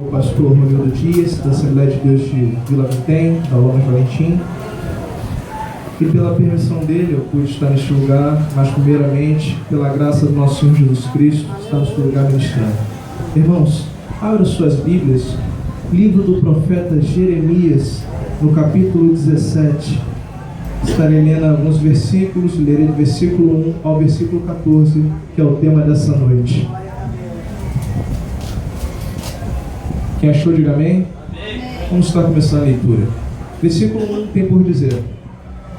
O pastor Romildo Dias, da Assembleia de Deus de Vila Vintem, da Lomas Valentim. E pela permissão dele eu pude estar neste lugar, mas primeiramente, pela graça do nosso Senhor Jesus Cristo, estamos no lugar ministrando. Irmãos, abra suas Bíblias, livro do profeta Jeremias, no capítulo 17. Estarei lendo alguns versículos, lerei do versículo 1 ao versículo 14, que é o tema dessa noite. Quem achou, diga amém. Vamos estar começando a leitura. Versículo 1 tem por dizer: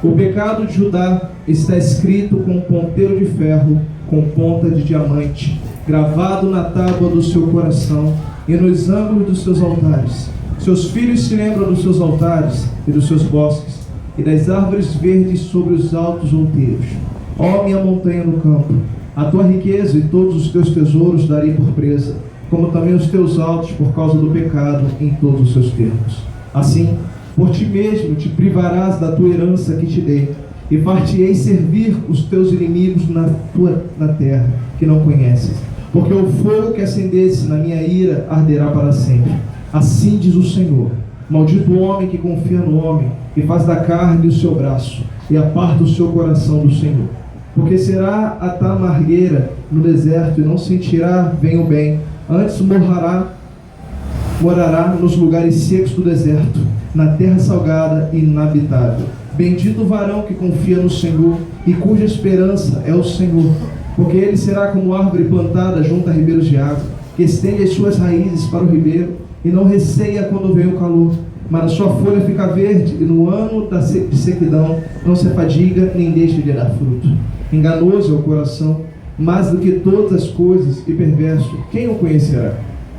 o pecado de Judá está escrito com um ponteiro de ferro, com ponta de diamante, gravado na tábua do seu coração e nos ângulos dos seus altares. Seus filhos se lembram dos seus altares e dos seus bosques, e das árvores verdes sobre os altos outeiros. Ó minha montanha no campo, a tua riqueza e todos os teus tesouros darei por presa, como também os teus altos por causa do pecado em todos os seus termos. Assim, por ti mesmo te privarás da tua herança que te dei, e far-te-ei servir os teus inimigos na terra que não conheces, porque o fogo que acendesse na minha ira arderá para sempre. Assim diz o Senhor: maldito o homem que confia no homem, e faz da carne o seu braço, e aparta o seu coração do Senhor. Porque será a tamargueira no deserto, e não sentirá bem o bem, antes morará nos lugares secos do deserto, na terra salgada e inabitável. Bendito o varão que confia no Senhor, e cuja esperança é o Senhor, porque ele será como árvore plantada junto a ribeiros de água, que estende as suas raízes para o ribeiro, e não receia quando vem o calor, mas a sua folha fica verde, e no ano de sequidão não se afadiga, nem deixa de dar fruto. Enganoso é o coração, mais do que todas as coisas, e perverso, quem o conhecerá?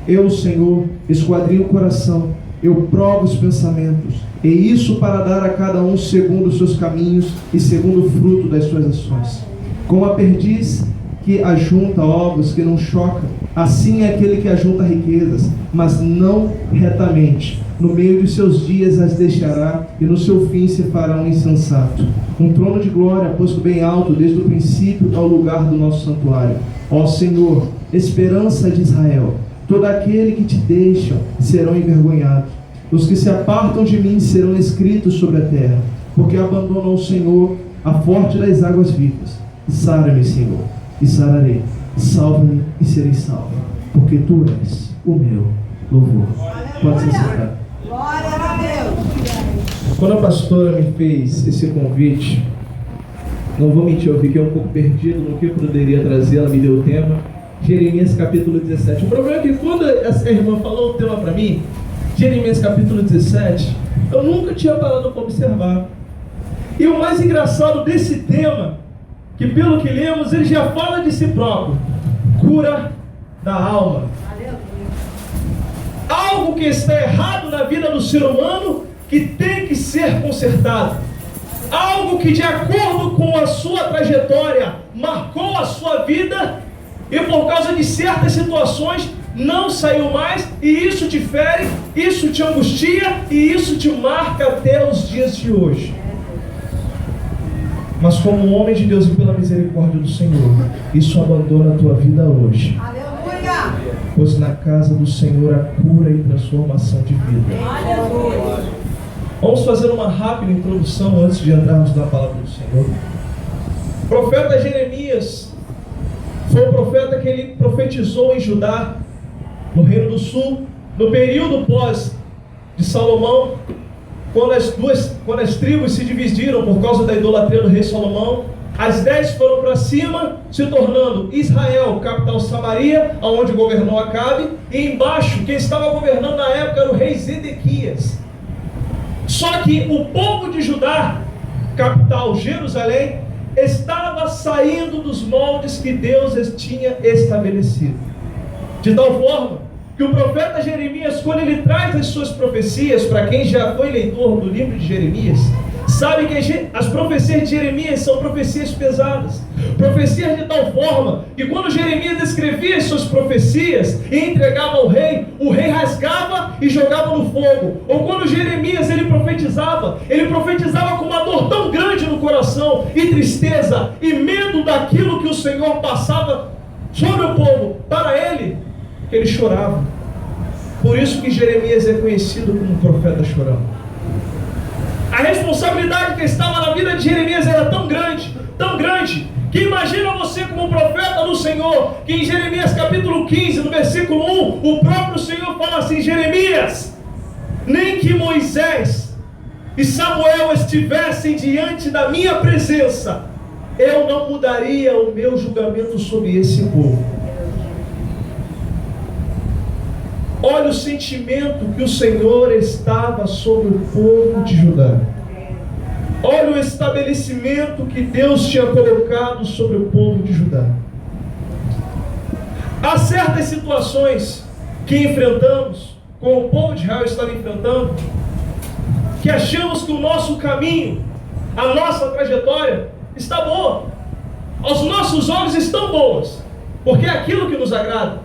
Eu, o Senhor, esquadrinho o coração, eu provo os pensamentos, e isso para dar a cada um segundo os seus caminhos e segundo o fruto das suas ações. Como a perdiz que ajunta ovos que não chocam, assim é aquele que ajunta riquezas, mas não retamente. No meio de seus dias as deixará, e no seu fim se fará um insensato. Um trono de glória posto bem alto desde o princípio ao lugar do nosso santuário. Ó Senhor, esperança de Israel, todo aquele que te deixa serão envergonhados. Os que se apartam de mim serão escritos sobre a terra, porque abandonam o Senhor, a fonte das águas vivas. Sara-me, Senhor, e sararei. Salva-me e serei salvo, porque tu és o meu louvor. Pode se sentar. Glória a Deus. Quando a pastora me fez esse convite, não vou mentir, eu fiquei um pouco perdido no que eu poderia trazer. Ela me deu o tema, Jeremias capítulo 17. O problema é que quando essa irmã falou o tema para mim, Jeremias capítulo 17, eu nunca tinha parado para observar. E o mais engraçado desse tema, que pelo que lemos, ele já fala de si próprio: cura da alma. Algo que está errado na vida do ser humano, que tem que ser consertado. Algo que, de acordo com a sua trajetória, marcou a sua vida, e por causa de certas situações não saiu mais, e isso te fere, isso te angustia, e isso te marca até os dias de hoje. Mas como um homem de Deus e pela misericórdia do Senhor, isso abandona a tua vida hoje. Aleluia! Pois na casa do Senhor há cura e transformação de vida. Aleluia! Vamos fazer uma rápida introdução antes de entrarmos na palavra do Senhor. O profeta Jeremias foi o profeta que ele profetizou em Judá, no Reino do Sul, no período pós de Salomão, quando as tribos se dividiram por causa da idolatria do rei Salomão. As 10 foram para cima, se tornando Israel, capital Samaria, onde governou Acabe, e embaixo, quem estava governando na época era o rei Zedequias. Só que o povo de Judá, capital Jerusalém, estava saindo dos moldes que Deus tinha estabelecido. De tal forma que o profeta Jeremias, quando ele traz as suas profecias, para quem já foi leitor do livro de Jeremias, sabe que as profecias de Jeremias são profecias pesadas, profecias de tal forma que quando Jeremias escrevia as suas profecias e entregava ao rei, o rei rasgava e jogava no fogo. Ou quando Jeremias ele profetizava com uma dor tão grande no coração, e tristeza e medo daquilo que o Senhor passava sobre o povo para ele, que ele chorava. Por isso que Jeremias é conhecido como profeta chorão. A responsabilidade que estava na vida de Jeremias era tão grande, que imagina você como profeta do Senhor, que em Jeremias capítulo 15, no versículo 1, o próprio Senhor fala assim: Jeremias, nem que Moisés e Samuel estivessem diante da minha presença, eu não mudaria o meu julgamento sobre esse povo. Olha o sentimento que o Senhor estava sobre o povo de Judá. Olha o estabelecimento que Deus tinha colocado sobre o povo de Judá. Há certas situações que enfrentamos, como o povo de Israel estava enfrentando, que achamos que o nosso caminho, a nossa trajetória está boa. Aos nossos olhos estão boas, porque é aquilo que nos agrada.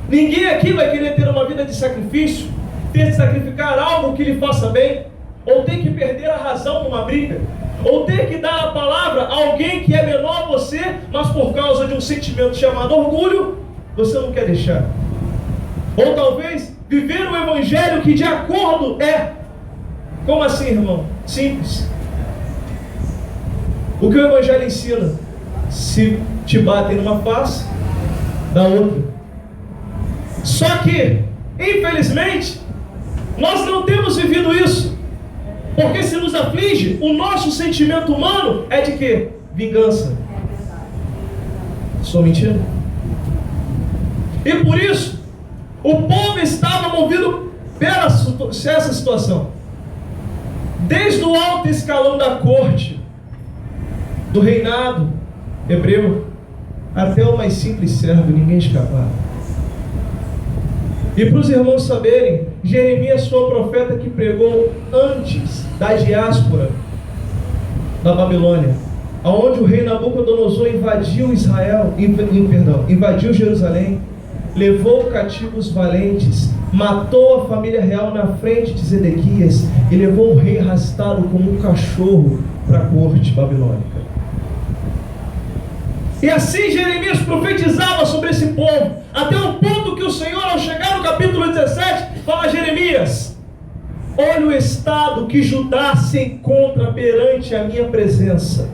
Ninguém aqui vai querer ter uma vida de sacrifício, ter de sacrificar algo que lhe faça bem, ou ter que perder a razão numa briga, ou ter que dar a palavra a alguém que é menor a você, mas por causa de um sentimento chamado orgulho, você não quer deixar. Ou talvez viver o evangelho que de acordo é. Como assim, irmão? Simples. O que o evangelho ensina? Se te batem numa face, dá outra. Só que, infelizmente, nós não temos vivido isso. Porque se nos aflige, o nosso sentimento humano é de quê? Vingança. Sou mentira? E por isso, o povo estava movido pela essa situação. Desde o alto escalão da corte, do reinado hebreu, até o mais simples servo, ninguém escapava. E para os irmãos saberem, Jeremias foi o profeta que pregou antes da diáspora da Babilônia, aonde o rei Nabucodonosor invadiu invadiu Jerusalém, levou cativos valentes, matou a família real na frente de Zedequias e levou o rei arrastado como um cachorro para a corte babilônica. E assim Jeremias profetizava sobre esse povo, até o ponto que o Senhor, ao chegar no capítulo 17, fala a Jeremias: olha o estado que Judá se encontra perante a minha presença.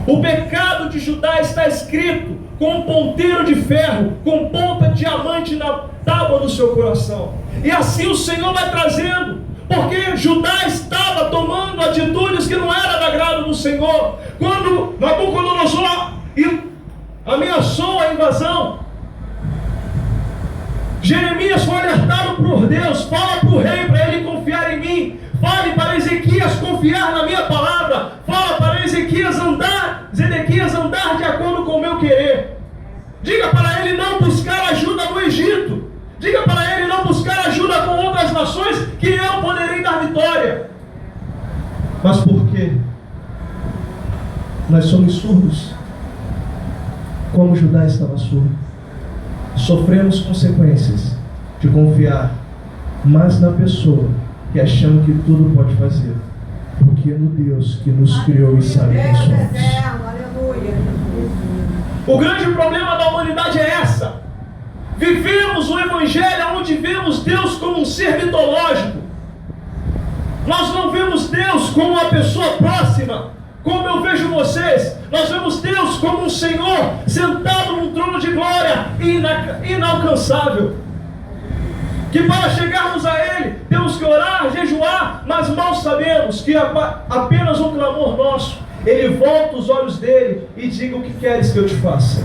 O pecado de Judá está escrito com um ponteiro de ferro, com ponta de diamante na tábua do seu coração. E assim o Senhor vai trazendo, porque Judá estava tomando atitudes que não eram do agrado do Senhor. Quando Nabucodonosor ameaçou a invasão, Jeremias foi alertado por Deus: fala para o rei para ele confiar em mim, fale para Ezequias confiar na minha palavra, fala para Zedequias andar de acordo com o meu querer. Diga para ele não buscar ajuda no Egito, diga para ele não buscar ajuda com outras nações, que eu poderei dar vitória. Mas por quê? Nós somos surdos, como Judá estava surdo. Sofremos consequências de confiar mais na pessoa que achamos que tudo pode fazer, do que no Deus que nos criou e sabe quem somos. O grande problema da humanidade é essa: vivemos o evangelho onde vemos Deus como um ser mitológico. Nós não vemos Deus como uma pessoa próxima, como eu vejo vocês. Nós vemos Deus como um Senhor sentado num trono de glória inalcançável, que para chegarmos a Ele temos que orar, jejuar, mas mal sabemos que apenas um clamor nosso, Ele volta os olhos dele e diga: o que queres que eu te faça?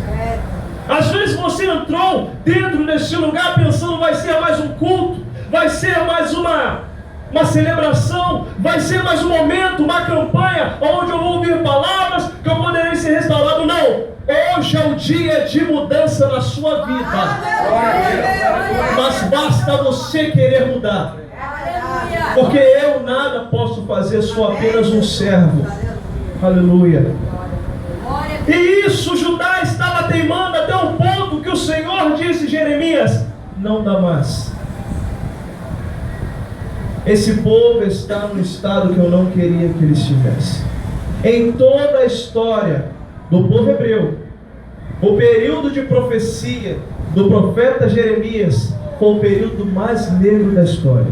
Às vezes você entrou dentro desse lugar pensando: vai ser mais um culto, vai ser mais uma celebração, vai ser mais um momento, uma campanha onde eu vou ouvir palavras que eu poderei ser restaurado. Não! Hoje é o dia de mudança na sua vida. Mas basta você querer mudar, porque eu nada posso fazer, sou apenas um servo. Aleluia. E isso Judá estava teimando até o ponto que o Senhor disse: Jeremias, não dá mais. Esse povo está no estado que eu não queria que ele estivesse. Em toda a história do povo hebreu, o período de profecia do profeta Jeremias foi o período mais negro da história.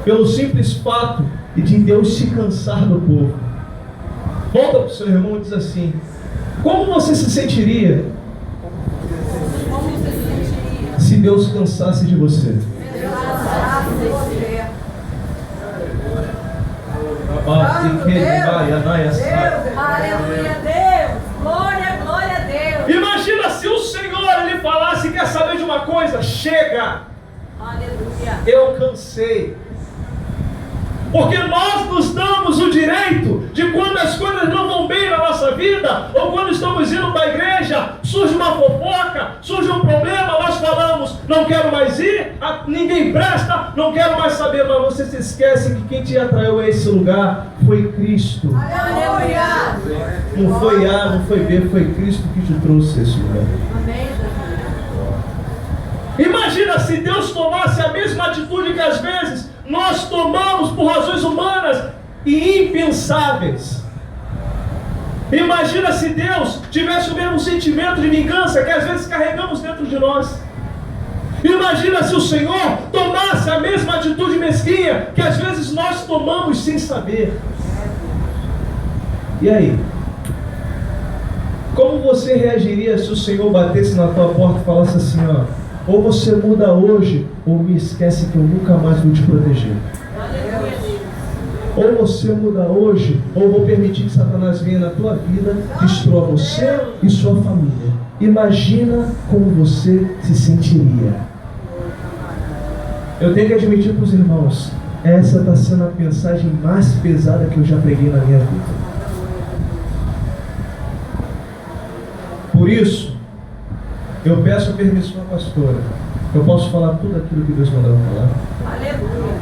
Pelo simples fato de Deus se cansar do povo. Volta para o seu irmão e diz assim: como você se sentiria se Deus cansasse de você? Aleluia, Deus. Glória, glória a Deus. Imagina se o Senhor ele falasse: quer saber de uma coisa? Chega! Aleluia. Eu cansei. Porque nós nos damos o direito de, quando as coisas não vão bem na nossa vida, ou quando estamos indo para a igreja, surge uma fofoca, surge um problema, nós falamos: não quero mais ir, ninguém presta, não quero mais saber. Mas você se esquece que quem te atraiu a esse lugar foi Cristo. Aleluia. Não foi A, não foi B, foi Cristo que te trouxe a esse lugar. Amém. Imagina se Deus tomasse a mesma atitude que às vezes nós tomamos por razões humanas e impensáveis. Imagina se Deus tivesse o mesmo sentimento de vingança que às vezes carregamos dentro de nós. Imagina se o Senhor tomasse a mesma atitude mesquinha que às vezes nós tomamos sem saber. E aí? Como você reagiria se o Senhor batesse na tua porta e falasse assim: ó, ou você muda hoje, ou me esquece que eu nunca mais vou te proteger. Ou você muda hoje, ou vou permitir que Satanás venha na tua vida, destrua você e sua família. Imagina como você se sentiria. Eu tenho que admitir para os irmãos, essa está sendo a mensagem mais pesada que eu já preguei na minha vida. Por isso, eu peço permissão à pastora. Eu posso falar tudo aquilo que Deus mandou falar. Aleluia.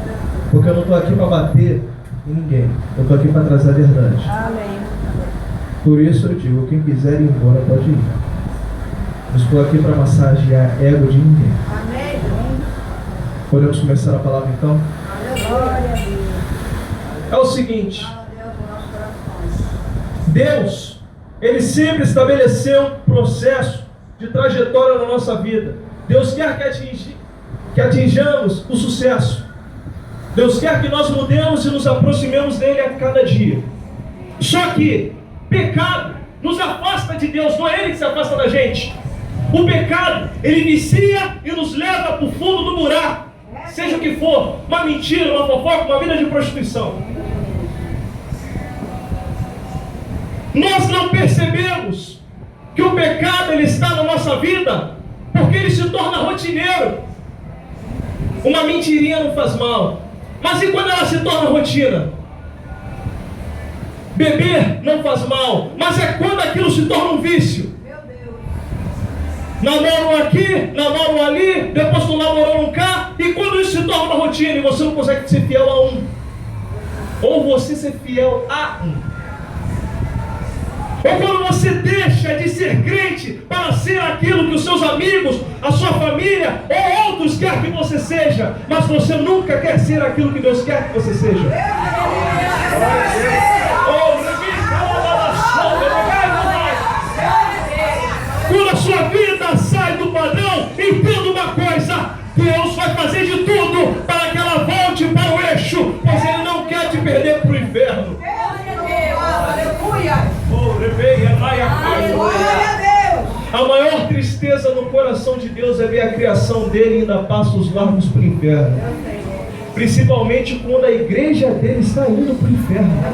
Porque eu não estou aqui para bater em ninguém. Eu estou aqui para trazer a verdade. Amém. Por isso eu digo, quem quiser ir embora pode ir. Não estou aqui para massagear ego de ninguém. Amém. Podemos começar a palavra então? Glória a Deus. É o seguinte. Deus, Ele sempre estabeleceu um processo de trajetória na nossa vida. Deus quer que atinjamos o sucesso. Deus quer que nós mudemos e nos aproximemos dele a cada dia. Só que pecado nos afasta de Deus, não é Ele que se afasta da gente. O pecado, ele vicia e nos leva para o fundo do buraco. Seja o que for, uma mentira, uma fofoca, uma vida de prostituição. Nós não percebemos que o pecado ele está na nossa vida porque ele se torna rotineiro. Uma mentirinha não faz mal, mas e quando ela se torna rotina? Beber não faz mal, mas é quando aquilo se torna um vício. Meu Deus. Namoro aqui, namoro ali, depois tu namorou um cá, e quando isso se torna uma rotina e você não consegue ser fiel a um, ou você ser fiel a um. Ou quando você deixa de ser crente para ser aquilo que os seus amigos, a sua família ou outros querem que você seja, mas você nunca quer ser aquilo que Deus quer que você seja. Quando a sua vida sai do padrão, entenda uma coisa: Deus vai fazer de tudo para que ela volte para o eixo, pois Ele não quer te perder para o inferno. A maior tristeza no coração de Deus é ver a criação dele indo a passos largos para o inferno. Principalmente quando a igreja dele está indo para o inferno.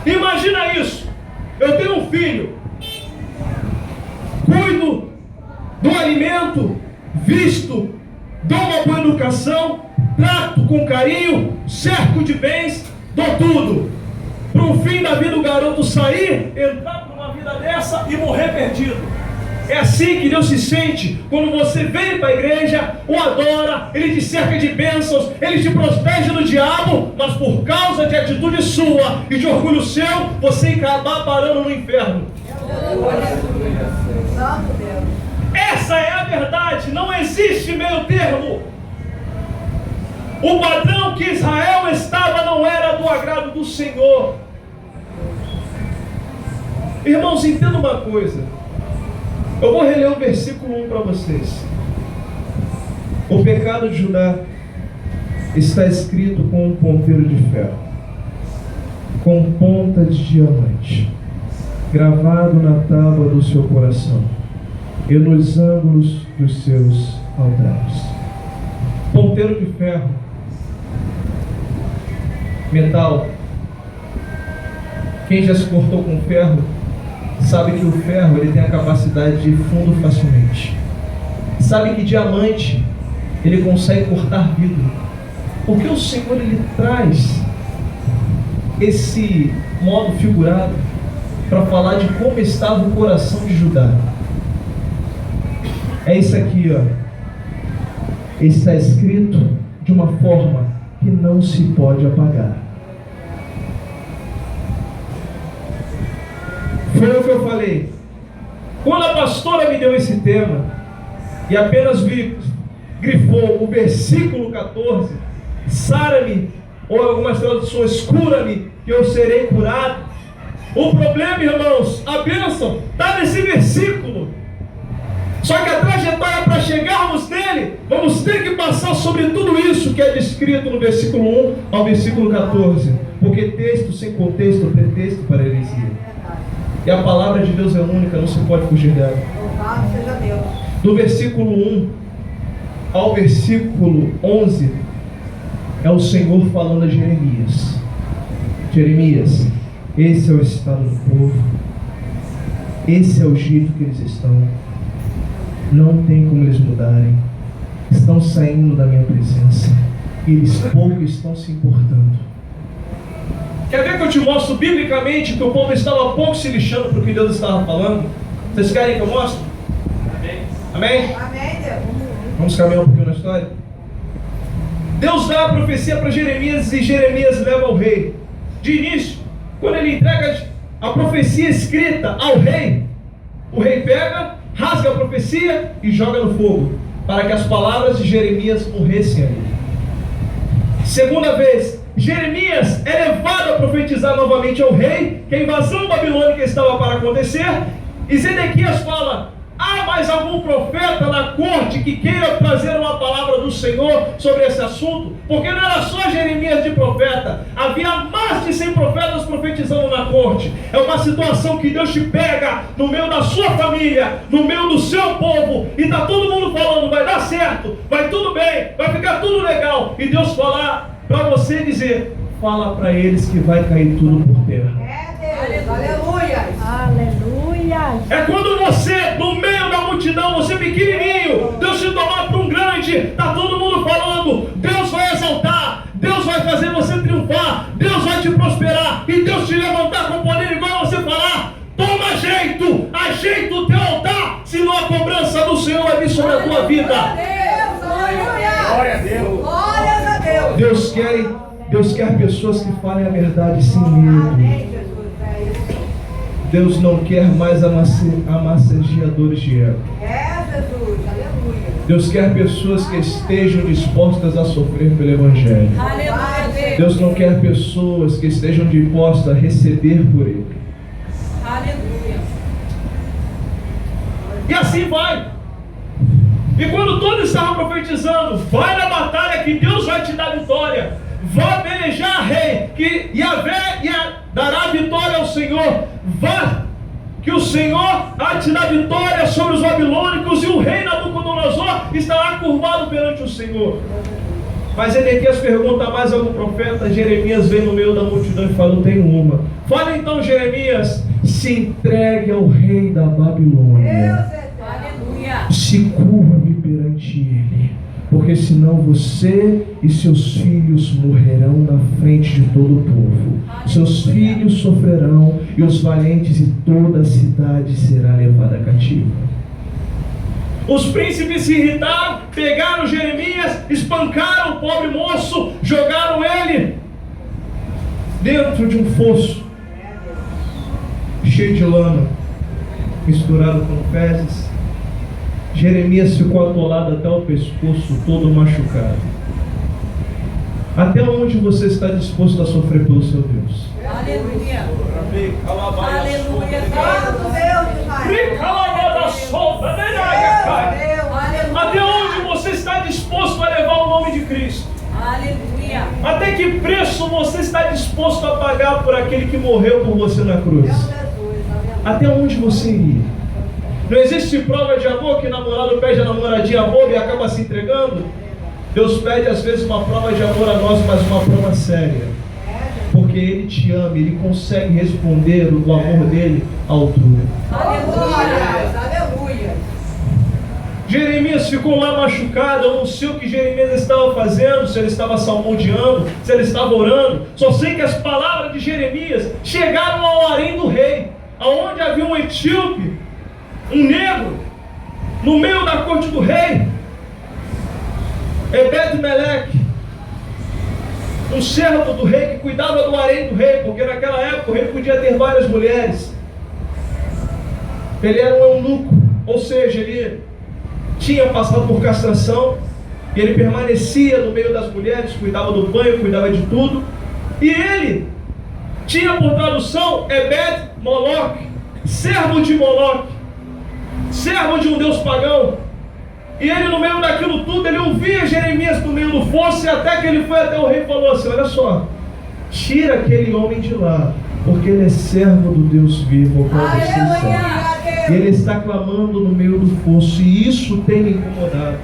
Imagina isso. Eu tenho um filho, cuido do alimento, visto, dou uma boa educação, trato com carinho, cerco de bens, dou tudo. Para o fim da vida o garoto sair, entrar para uma vida dessa e morrer perdido. É assim que Deus se sente quando você vem para a igreja, o adora, Ele te cerca de bênçãos, Ele te protege do diabo, mas por causa de atitude sua e de orgulho seu, você acabar parando no inferno. Essa é a verdade, não existe meio termo. O padrão que Israel estava não era do agrado do Senhor. Irmãos, entenda uma coisa. Eu vou reler o versículo 1 para vocês. O pecado de Judá está escrito com um ponteiro de ferro, com ponta de diamante, gravado na tábua do seu coração e nos ângulos dos seus altares. Ponteiro de ferro, metal. Quem já se cortou com ferro sabe que o ferro ele tem a capacidade de ir fundo facilmente. Sabe que diamante ele consegue cortar vidro. Porque o Senhor ele traz esse modo figurado para falar de como estava o coração de Judá. É isso aqui, ó. Está escrito de uma forma que não se pode apagar. Foi o que eu falei. Quando a pastora me deu esse tema e apenas grifou o versículo 14, sara-me, ou algumas traduções, cura-me, que eu serei curado. O problema, irmãos, a bênção está nesse versículo. Só que a trajetória para chegarmos nele, vamos ter que passar sobre tudo isso que é descrito no versículo 1 ao versículo 14. Porque texto sem contexto é pretexto para heresia. E a palavra de Deus é única, não se pode fugir dela. Louvado seja Deus. Do versículo 1 ao versículo 11, é o Senhor falando a Jeremias. Jeremias, esse é o estado do povo. Esse é o jeito que eles estão. Não tem como eles mudarem. Estão saindo da minha presença. Eles pouco estão se importando. Quer ver que eu te mostro biblicamente que o povo estava pouco se lixando para o que Deus estava falando? Vocês querem que eu mostre? Amém? Amém? Amém, Deus. Vamos caminhar um pouquinho na história? Deus dá a profecia para Jeremias e Jeremias leva ao rei. De início, quando ele entrega a profecia escrita ao rei, o rei pega, rasga a profecia e joga no fogo, para que as palavras de Jeremias morressem ali. Segunda vez, Jeremias é levado a profetizar novamente ao rei que a invasão babilônica estava para acontecer, e Zedequias fala: há mais algum profeta na corte que queira trazer uma palavra do Senhor sobre esse assunto? Porque não era só Jeremias de profeta, havia mais de 100 profetas profetizando na corte. É uma situação que Deus te pega no meio da sua família, no meio do seu povo, e está todo mundo falando: vai dar certo, vai tudo bem, vai ficar tudo legal, e Deus falar para você dizer: fala para eles que vai cair tudo por terra. É Deus. Aleluia. Aleluia. É quando você, no meio da multidão, você pequenininho, Deus te tomar para um grande, está todo mundo falando, Deus vai exaltar, Deus vai fazer você triunfar, Deus vai te prosperar, e Deus te levantar com poder, igual você falar: toma jeito, ajeita o teu altar, senão a cobrança do Senhor vai vir sobre a tua vida. Glória a Deus. Glórias a Deus. Deus quer pessoas que falem a verdade sem medo. Amém, Jesus. É isso. Deus não quer mais amassageadores de ego. É, Jesus. Aleluia. Deus quer pessoas que estejam dispostas a sofrer pelo Evangelho. Aleluia. Deus não quer pessoas que estejam dispostas a receber por Ele. Aleluia. E assim vai. E quando todos estavam profetizando: vai na batalha que Deus vai te dar vitória, vá pelejar, rei, que Yahvé dará vitória ao Senhor, vá, que o Senhor há de te dar vitória sobre os babilônicos, e o rei Nabucodonosor estará curvado perante o Senhor. Mas Ezequias pergunta: mais algum profeta? Jeremias vem no meio da multidão e fala: tenho uma. Fala então, Jeremias: se entregue ao rei da Babilônia, Aleluia. se curve perante ele, porque senão você e seus filhos morrerão na frente de todo o povo. Seus filhos sofrerão, e os valentes, e toda a cidade será levada cativa. Os príncipes se irritaram, pegaram Jeremias, espancaram o pobre moço, jogaram ele dentro de um fosso cheio de lama, misturado com fezes. Jeremias ficou atolado até o pescoço, todo machucado. Até onde você está disposto a sofrer pelo seu Deus? Aleluia. Aleluia. Deus, Deus, Até onde você está disposto a levar o nome de Cristo? Aleluia. Até que preço você está disposto a pagar por aquele que morreu por você na cruz? Até onde você iria? Não existe prova de amor que namorado pede a namoradinha boba e acaba se entregando? Deus pede às vezes uma prova de amor a nós, mas uma prova séria. Porque Ele te ama, Ele consegue responder o amor dele à altura. Aleluia. Jeremias ficou lá machucado. Eu não sei o que Jeremias estava fazendo, se ele estava salmodiando, se ele estava orando. Só sei que as palavras de Jeremias chegaram ao harém do rei, aonde havia um etíope, um negro, no meio da corte do rei, Ebed-Meleque, um servo do rei que cuidava do harém do rei, porque naquela época o rei podia ter várias mulheres. Ele era um eunuco, ou seja, ele tinha passado por castração, e ele permanecia no meio das mulheres, cuidava do banho, cuidava de tudo, e ele tinha por tradução Ebed-Moloque, servo de Moloque, servo de um deus pagão. E ele, no meio daquilo tudo, ele ouvia Jeremias no meio do fosso, até que ele foi até o rei e falou assim: olha só, tira aquele homem de lá, porque ele é servo do Deus vivo, ao qual você serve. E ele está clamando no meio do fosso, e isso tem me incomodado.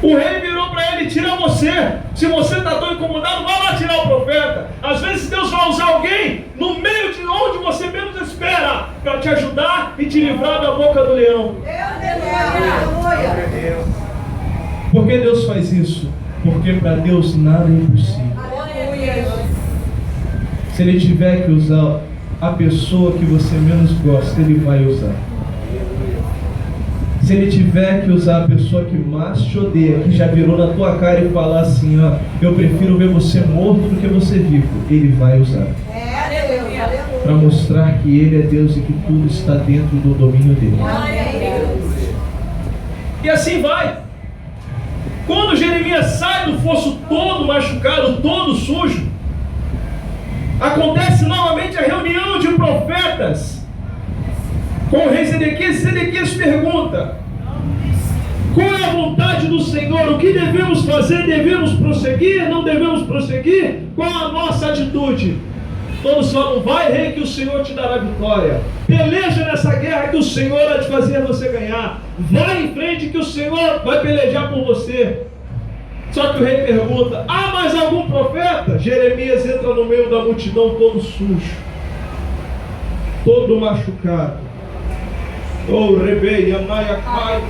O rei virou para ele: tira você. Se você está tão incomodado, vai lá tirar o profeta. Às vezes Deus vai usar alguém no meio de onde você menos espera, para te ajudar e te livrar da boca do leão. Por que Deus faz isso? Porque para Deus nada é impossível. Se Ele tiver que usar a pessoa que você menos gosta, Ele vai usar. Se Ele tiver que usar a pessoa que mais te odeia, que já virou na tua cara e falar assim: ó, eu prefiro ver você morto do que você vivo, Ele vai usar. Para mostrar que Ele é Deus e que tudo está dentro do domínio dEle. E assim vai. Quando Jeremias sai do fosso todo machucado, todo sujo, acontece novamente a reunião de profetas com o rei Zedequias. E Zedequias pergunta: qual é a vontade do Senhor? O que devemos fazer? Devemos prosseguir? Não devemos prosseguir? Qual a nossa atitude? Todos falam: vai, rei, que o Senhor te dará vitória. Peleja nessa guerra que o Senhor há de fazer você ganhar. Vai em frente que o Senhor vai pelejar por você. Só que o rei pergunta: há mais algum profeta? Jeremias entra no meio da multidão todo sujo, todo machucado. Oh, rebei, amaia, cai,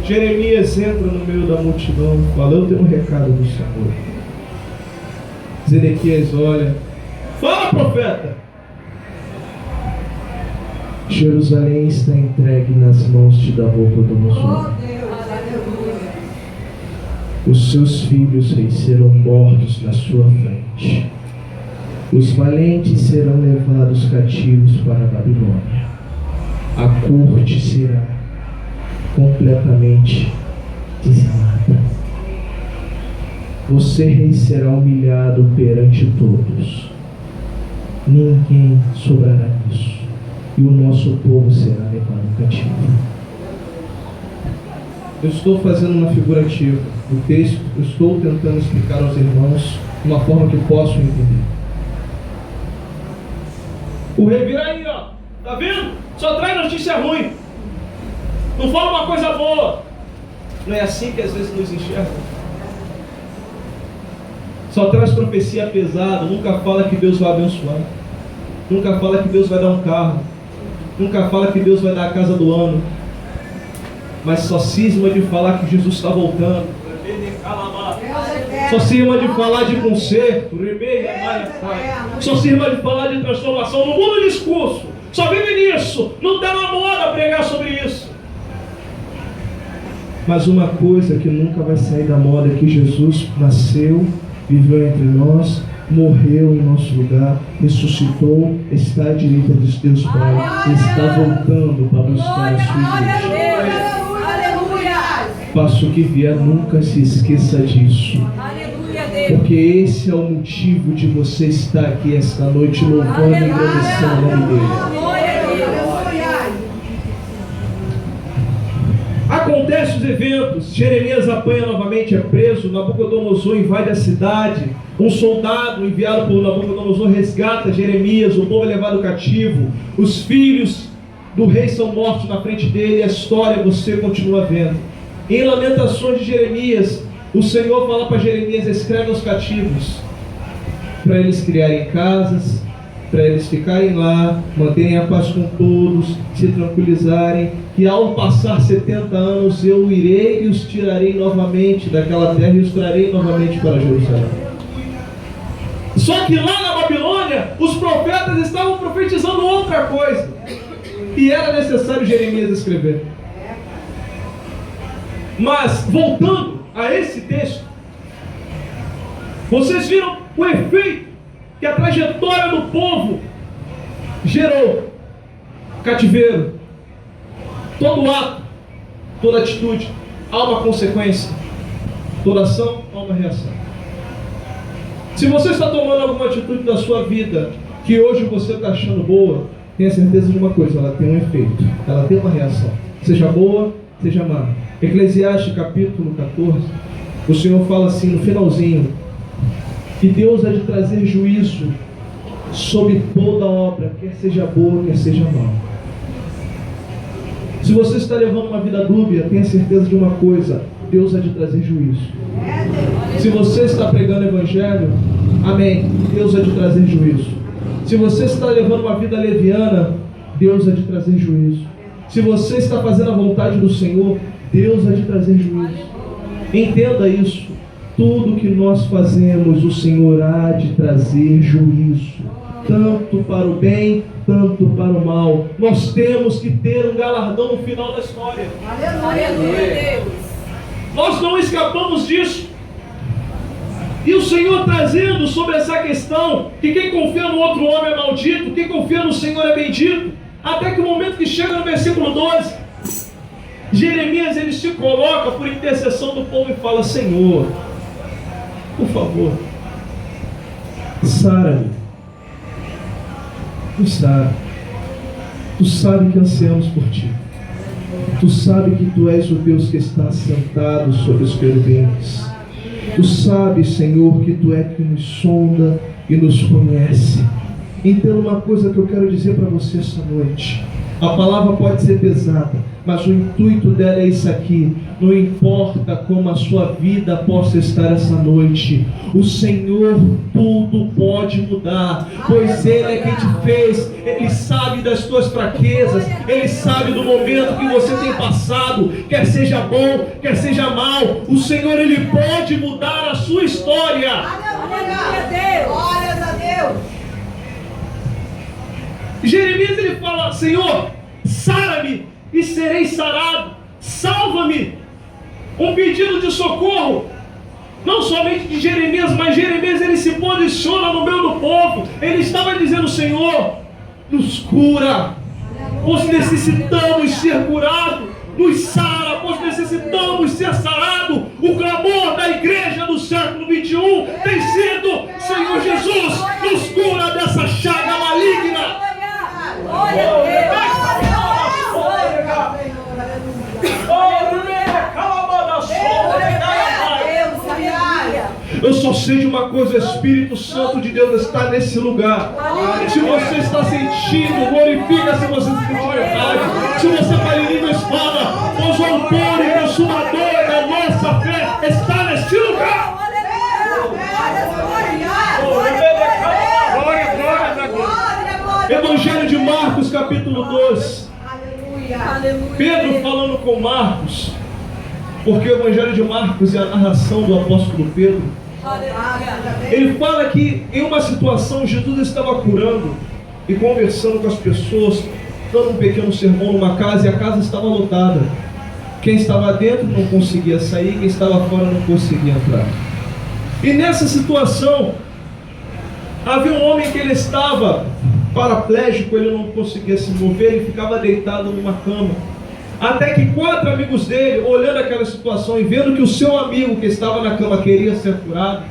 Jeremias entra no meio da multidão, fala: eu tenho um recado do Senhor. Zedequias olha: fala, profeta. Jerusalém está entregue nas mãos de Nabucodonosor. Os seus filhos reis serão mortos na sua frente. Os valentes serão levados cativos para a Babilônia. A corte será completamente dizimada. Você, rei, será humilhado perante todos. Ninguém sobrará nisso. E o nosso povo será levado cativo. Eu estou fazendo uma figurativa do texto, eu estou tentando explicar aos irmãos de uma forma que possam entender. O rei vira aí, ó, tá vendo? Só traz notícia ruim, não fala uma coisa boa. Não é assim que às vezes nos enxergam? Só traz profecia pesada, nunca fala que Deus vai abençoar, nunca fala que Deus vai dar um carro, nunca fala que Deus vai dar a casa do ano, mas só cisma de falar que Jesus está voltando, só cisma de falar de conserto, só cisma de falar de transformação. Não muda o discurso, só vive nisso, não dá na moda pregar sobre isso. Mas uma coisa que nunca vai sair da moda é que Jesus nasceu, viveu entre nós, morreu em nosso lugar, ressuscitou, está à direita de Deus Pai, está voltando para buscar a sua igreja. Faça o que vier, nunca se esqueça disso. Porque esse é o motivo de você estar aqui esta noite louvando e agradecendo o nome dele. Acontece os eventos, Jeremias apanha novamente, é preso, Nabucodonosor invade a cidade, um soldado enviado por Nabucodonosor resgata Jeremias, o povo é levado cativo, os filhos do rei são mortos na frente dele, e a história você continua vendo. Em Lamentações de Jeremias, o Senhor fala para Jeremias: escreve aos cativos, para eles criarem casas, para eles ficarem lá, manterem a paz com todos, se tranquilizarem, que ao passar 70 anos eu irei e os tirarei novamente daquela terra e os trarei novamente para Jerusalém. Só que lá na Babilônia, os profetas estavam profetizando outra coisa, e era necessário Jeremias escrever. Mas, voltando a esse texto, vocês viram o efeito que a trajetória do povo gerou: cativeiro. Todo ato, toda atitude, há uma consequência. Toda ação, há uma reação. Se você está tomando alguma atitude da sua vida que hoje você está achando boa, tenha certeza de uma coisa: ela tem um efeito, ela tem uma reação, seja boa, seja má. Eclesiastes capítulo 14, o Senhor fala assim no finalzinho, que Deus há de trazer juízo sobre toda obra, quer seja boa, quer seja má. Se você está levando uma vida dúbia, tenha certeza de uma coisa: Deus há de trazer juízo. Se você está pregando o evangelho, amém, Deus há de trazer juízo. Se você está levando uma vida leviana, Deus há de trazer juízo. Se você está fazendo a vontade do Senhor, Deus há de trazer juízo. Entenda isso: tudo que nós fazemos, o Senhor há de trazer juízo, tanto para o bem, tanto para o mal. Nós temos que ter um galardão no final da história. Aleluia. Nós não escapamos disso. E o Senhor trazendo sobre essa questão que quem confia no outro homem é maldito, quem confia no Senhor é bendito. Até que o momento que chega no versículo 12, Jeremias ele se coloca por intercessão do povo e fala: Senhor, por favor, sara-me. Tu sabe que ansiamos por ti. Tu sabe que tu és o Deus que está sentado sobre os querubins. Tu sabes, Senhor, que tu é que nos sonda e nos conhece. Entenda uma coisa que eu quero dizer para você esta noite. A palavra pode ser pesada, mas o intuito dela é isso aqui: não importa como a sua vida possa estar essa noite, o Senhor tudo pode mudar, pois Ele é quem te fez. Ele sabe das tuas fraquezas, Ele sabe do momento que você tem passado, quer seja bom, quer seja mal. O Senhor, Ele pode mudar a sua história. Glórias a Deus. Jeremias ele fala: Senhor, sara-me e serei sarado, salva-me. Um pedido de socorro, não somente de Jeremias, mas Jeremias ele se posiciona no meio do povo. Ele estava dizendo: Senhor, nos cura, pois necessitamos ser curados. Nos sara, pois necessitamos ser sarados. O clamor da igreja do século 21 tem sido: Senhor Jesus, nos cura dessa chaga maligna. Eu só sei de uma coisa: o Espírito Santo de Deus está nesse lugar. Se você está sentindo, glorifica se você se sentir vontade. Se você está em línguas, fala, pois o autor e consumador da nossa fé está nesse lugar. Evangelho de Marcos, capítulo 12. Pedro falando com Marcos, porque o Evangelho de Marcos é a narração do apóstolo Pedro. Ele fala que em uma situação Jesus estava curando e conversando com as pessoas, dando um pequeno sermão numa casa, e a casa estava lotada. Quem estava dentro não conseguia sair, quem estava fora não conseguia entrar. E nessa situação havia um homem que ele estava paraplégico, ele não conseguia se mover, ele ficava deitado numa cama. Até que 4 amigos dele, olhando aquela situação e vendo que o seu amigo que estava na cama queria ser curado,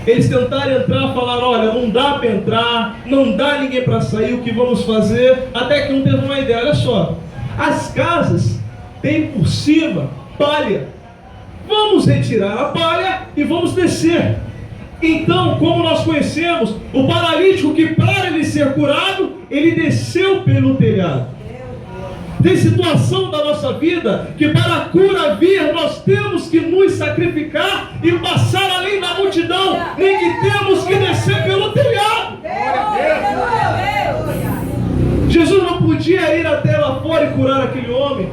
Eles tentaram entrar, falaram: olha, não dá para entrar, não dá ninguém para sair, o que vamos fazer? Até que um teve uma ideia: olha só, as casas têm por cima palha, vamos retirar a palha e vamos descer. Então, como nós conhecemos, o paralítico, que para ele ser curado, ele desceu pelo telhado. Tem situação da nossa vida que para a cura vir nós temos que nos sacrificar e passar além da multidão, nem que temos que descer pelo telhado. Jesus não podia ir até lá fora e curar aquele homem.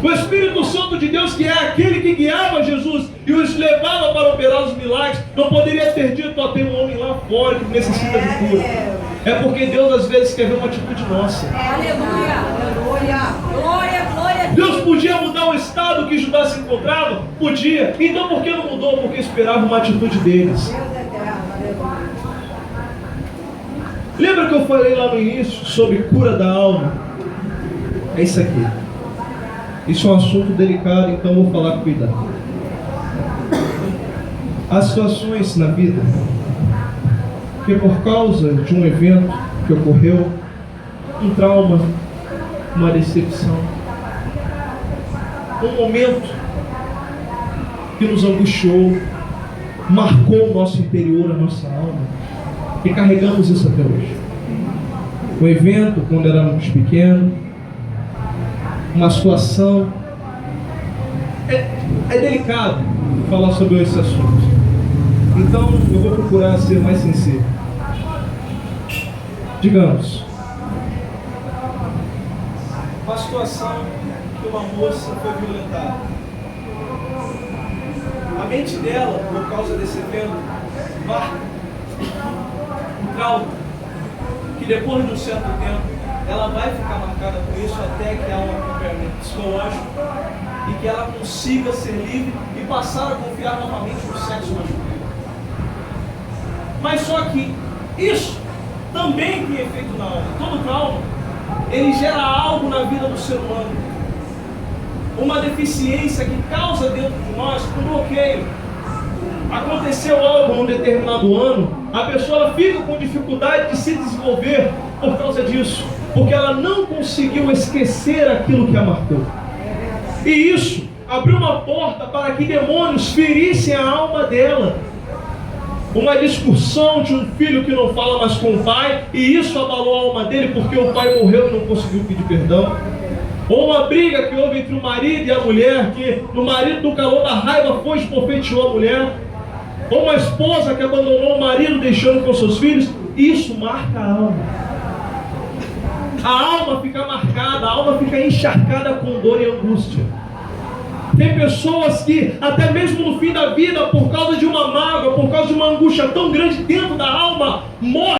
O Espírito Santo de Deus, que é aquele que guiava Jesus e os levava para operar os milagres, não poderia ter dito: ó, tem um homem lá fora que necessita de cura. É porque Deus às vezes quer ver uma atitude nossa. Aleluia. Glória, glória. Deus podia mudar o estado que Judá se encontrava? Podia. Então por que não mudou? Porque esperava uma atitude deles. Lembra que eu falei lá no início sobre cura da alma? É isso aqui. Isso é um assunto delicado, então eu vou falar com cuidado. Há situações na vida que, por causa de um evento que ocorreu, um trauma, uma decepção, um momento que nos angustiou, marcou o nosso interior, a nossa alma, e carregamos isso até hoje. Um evento quando éramos pequenos, uma situação. É delicado falar sobre esse assunto, então eu vou procurar ser mais sincero. Digamos, uma situação que uma moça foi violentada. A mente dela, por causa desse evento, marca um trauma que depois de um certo tempo ela vai ficar marcada por isso até que há um acompanhamento psicológico e que ela consiga ser livre e passar a confiar novamente no sexo masculino. Mas só que isso também tem efeito na alma. Todo trauma, ele gera algo na vida do ser humano, uma deficiência que causa dentro de nós um bloqueio. Aconteceu algo num determinado ano, a pessoa fica com dificuldade de se desenvolver por causa disso, porque ela não conseguiu esquecer aquilo que a marcou. E isso abriu uma porta para que demônios ferissem a alma dela. Uma discussão de um filho que não fala mais com o pai, e isso abalou a alma dele porque o pai morreu e não conseguiu pedir perdão. Ou uma briga que houve entre o marido e a mulher, que no marido, no calor da raiva, foi e esbofeteou a mulher. Ou uma esposa que abandonou o marido deixando com seus filhos. Isso marca a alma. A alma fica marcada, a alma fica encharcada com dor e angústia. Tem pessoas que, até mesmo no fim da vida, por causa de uma mágoa, por causa de uma angústia tão grande dentro da alma, morrem.